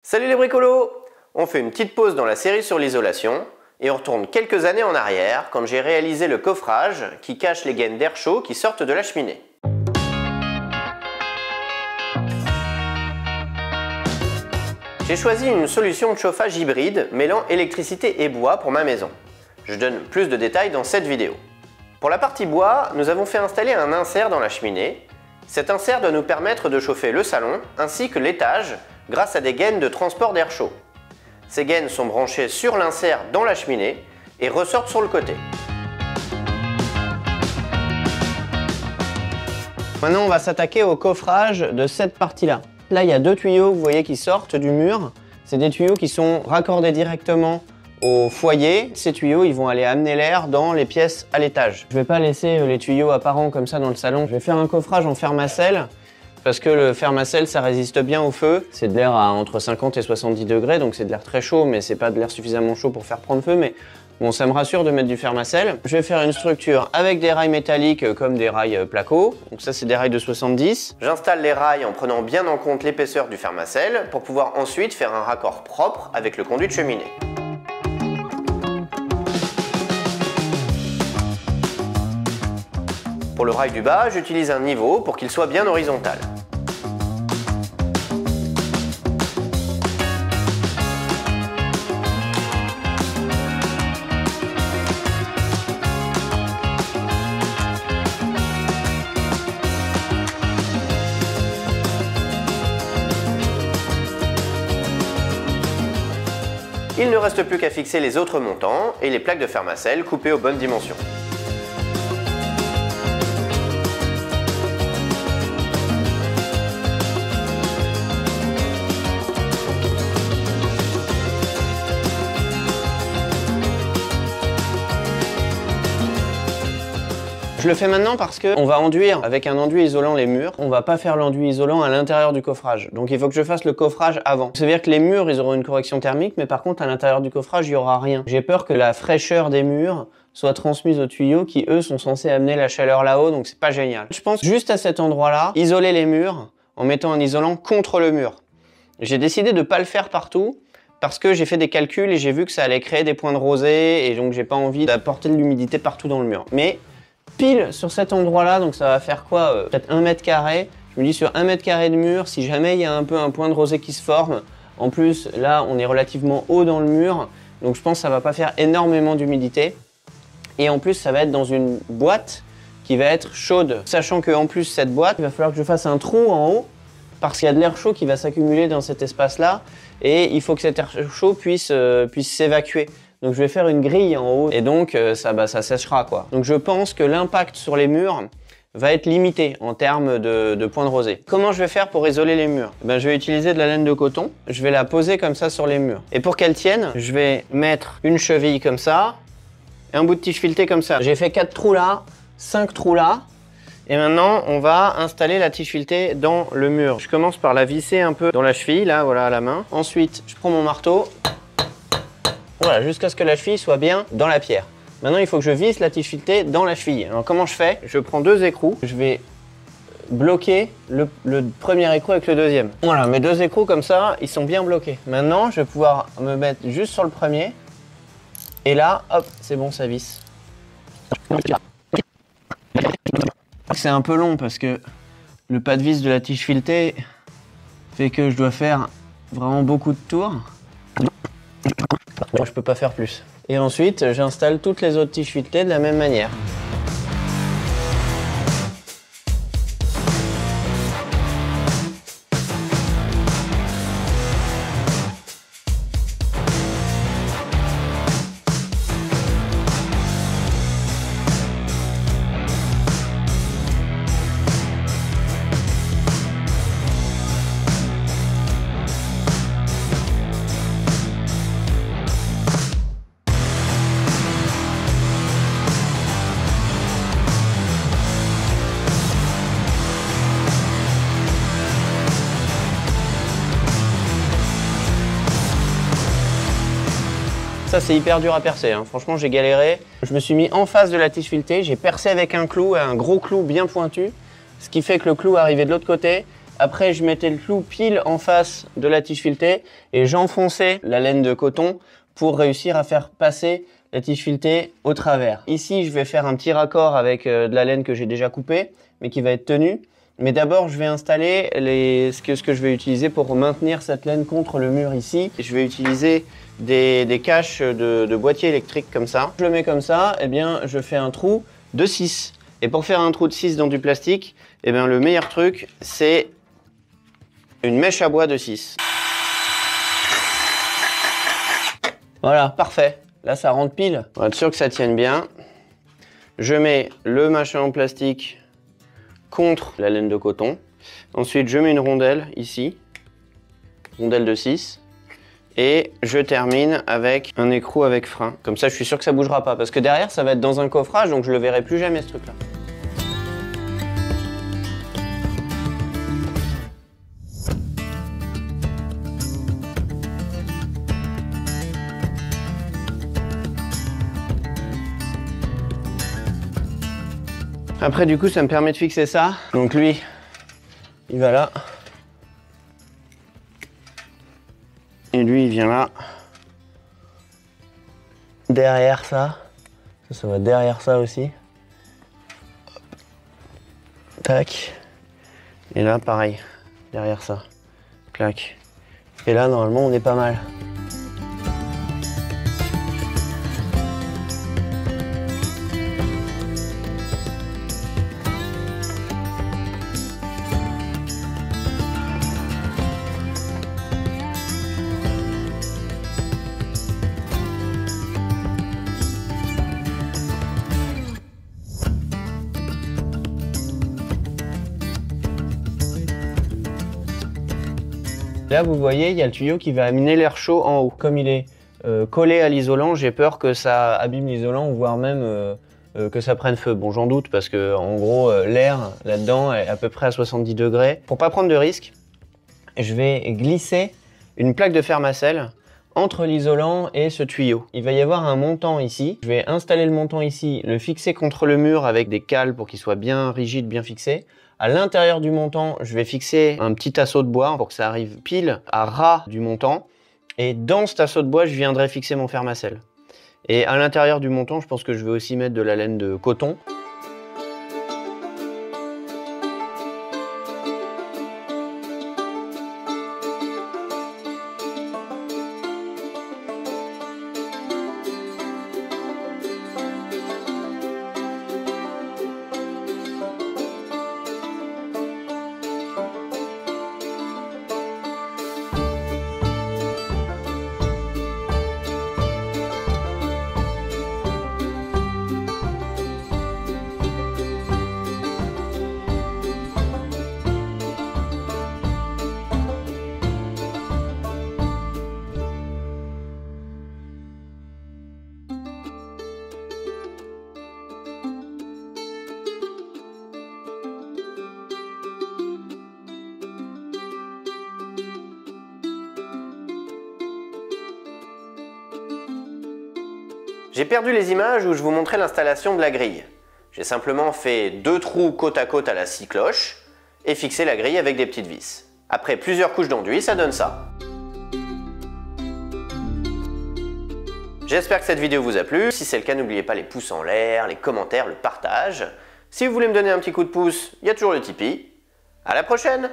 Salut les bricolos! On fait une petite pause dans la série sur l'isolation et on retourne quelques années en arrière quand j'ai réalisé le coffrage qui cache les gaines d'air chaud qui sortent de la cheminée. J'ai choisi une solution de chauffage hybride mêlant électricité et bois pour ma maison. Je donne plus de détails dans cette vidéo. Pour la partie bois, nous avons fait installer un insert dans la cheminée. Cet insert doit nous permettre de chauffer le salon ainsi que l'étage grâce à des gaines de transport d'air chaud. Ces gaines sont branchées sur l'insert dans la cheminée et ressortent sur le côté. Maintenant, on va s'attaquer au coffrage de cette partie-là. Là, il y a deux tuyaux, vous voyez, qui sortent du mur. C'est des tuyaux qui sont raccordés directement au foyer. Ces tuyaux, ils vont aller amener l'air dans les pièces à l'étage. Je ne vais pas laisser les tuyaux apparents comme ça dans le salon. Je vais faire un coffrage en fer Macel parce que le fer Macel, ça résiste bien au feu. C'est de l'air à entre 50 et 70 degrés, donc c'est de l'air très chaud, mais c'est pas de l'air suffisamment chaud pour faire prendre feu. Mais bon, ça me rassure de mettre du fer Macel. Je vais faire une structure avec des rails métalliques comme des rails placo. Donc ça, c'est des rails de 70. J'installe les rails en prenant bien en compte l'épaisseur du fer Macel pour pouvoir ensuite faire un raccord propre avec le conduit de cheminée. Pour le rail du bas, j'utilise un niveau pour qu'il soit bien horizontal. Il ne reste plus qu'à fixer les autres montants et les plaques de fer Macel coupées aux bonnes dimensions. Je le fais maintenant parce qu'on va enduire avec un enduit isolant les murs. On va pas faire l'enduit isolant à l'intérieur du coffrage. Donc il faut que je fasse le coffrage avant. Ça veut dire que les murs, ils auront une correction thermique, mais par contre à l'intérieur du coffrage, il n'y aura rien. J'ai peur que la fraîcheur des murs soit transmise aux tuyaux qui, eux, sont censés amener la chaleur là-haut, donc c'est pas génial. Je pense juste à cet endroit-là, isoler les murs en mettant un isolant contre le mur. J'ai décidé de pas le faire partout, parce que j'ai fait des calculs et j'ai vu que ça allait créer des points de rosée, et donc j'ai pas envie d'apporter de l'humidité partout dans le mur. Mais pile sur cet endroit-là, donc ça va faire quoi, peut-être 1 mètre carré. Je me dis sur 1 mètre carré de mur, si jamais il y a un peu un point de rosée qui se forme, en plus là on est relativement haut dans le mur, donc je pense que ça va pas faire énormément d'humidité. Et en plus ça va être dans une boîte qui va être chaude, sachant que en plus cette boîte, il va falloir que je fasse un trou en haut, parce qu'il y a de l'air chaud qui va s'accumuler dans cet espace-là, et il faut que cet air chaud puisse s'évacuer. Donc je vais faire une grille en haut et donc ça séchera quoi. Donc je pense que l'impact sur les murs va être limité en termes de points de rosée. Comment je vais faire pour isoler les murs? Je vais utiliser de la laine de coton. Je vais la poser comme ça sur les murs. Et pour qu'elle tienne, je vais mettre une cheville comme ça et un bout de tige filetée comme ça. J'ai fait 4 trous là, 5 trous là. Et maintenant, on va installer la tige filetée dans le mur. Je commence par la visser un peu dans la cheville, là, voilà, à la main. Ensuite, je prends mon marteau. Voilà, jusqu'à ce que la cheville soit bien dans la pierre. Maintenant, il faut que je visse la tige filetée dans la cheville. Alors, comment je fais? Je prends 2 écrous. Je vais bloquer le premier écrou avec le deuxième. Voilà, mes 2 écrous comme ça, ils sont bien bloqués. Maintenant, je vais pouvoir me mettre juste sur le premier. Et là, hop, c'est bon, ça visse. C'est un peu long parce que le pas de vis de la tige filetée fait que je dois faire vraiment beaucoup de tours. Je peux pas faire plus. Et ensuite, j'installe toutes les autres tiges filetées de la même manière. Ça c'est hyper dur à percer, hein. Franchement j'ai galéré. Je me suis mis en face de la tige filetée, j'ai percé avec un clou, un gros clou bien pointu, ce qui fait que le clou arrivait de l'autre côté, Après, je mettais le clou pile en face de la tige filetée et j'enfonçais la laine de coton pour réussir à faire passer la tige filetée au travers. Ici, je vais faire un petit raccord avec de la laine que j'ai déjà coupée, mais qui va être tenue. Mais d'abord, je vais installer ce que je vais utiliser pour maintenir cette laine contre le mur ici. Je vais utiliser des caches de boîtier électrique comme ça. Je le mets comme ça, et bien, je fais un trou de 6. Et pour faire un trou de 6 dans du plastique, eh bien, le meilleur truc, c'est une mèche à bois de 6. Voilà, parfait. Là, ça rentre pile. Pour être sûr que ça tienne bien, je mets le machin en plastique contre la laine de coton. Ensuite, je mets une rondelle ici, rondelle de 6. Et je termine avec un écrou avec frein. Comme ça, je suis sûr que ça bougera pas. Parce que derrière, ça va être dans un coffrage, donc je le verrai plus jamais, ce truc-là. Après, du coup, ça me permet de fixer ça. Donc lui, il va là. Et lui, il vient là. Derrière ça. Ça va derrière ça aussi. Hop. Tac. Et là, pareil. Derrière ça. Clac. Et là, normalement, on est pas mal. Là, vous voyez, il y a le tuyau qui va amener l'air chaud en haut. Comme il est collé à l'isolant, j'ai peur que ça abîme l'isolant, voire même que ça prenne feu. Bon, j'en doute parce que, en gros, l'air là-dedans est à peu près à 70 degrés. Pour pas prendre de risque, je vais glisser une plaque de Fermacell entre l'isolant et ce tuyau. Il va y avoir un montant ici. Je vais installer le montant ici, le fixer contre le mur avec des cales pour qu'il soit bien rigide, bien fixé. À l'intérieur du montant, je vais fixer un petit tasseau de bois pour que ça arrive pile à ras du montant. Et dans ce tasseau de bois, je viendrai fixer mon Fermacell. Et à l'intérieur du montant, je pense que je vais aussi mettre de la laine de coton. J'ai perdu les images où je vous montrais l'installation de la grille. J'ai simplement fait 2 trous côte à côte à la scie cloche et fixé la grille avec des petites vis. Après plusieurs couches d'enduit, ça donne ça. J'espère que cette vidéo vous a plu. Si c'est le cas, n'oubliez pas les pouces en l'air, les commentaires, le partage. Si vous voulez me donner un petit coup de pouce, il y a toujours le Tipeee. À la prochaine!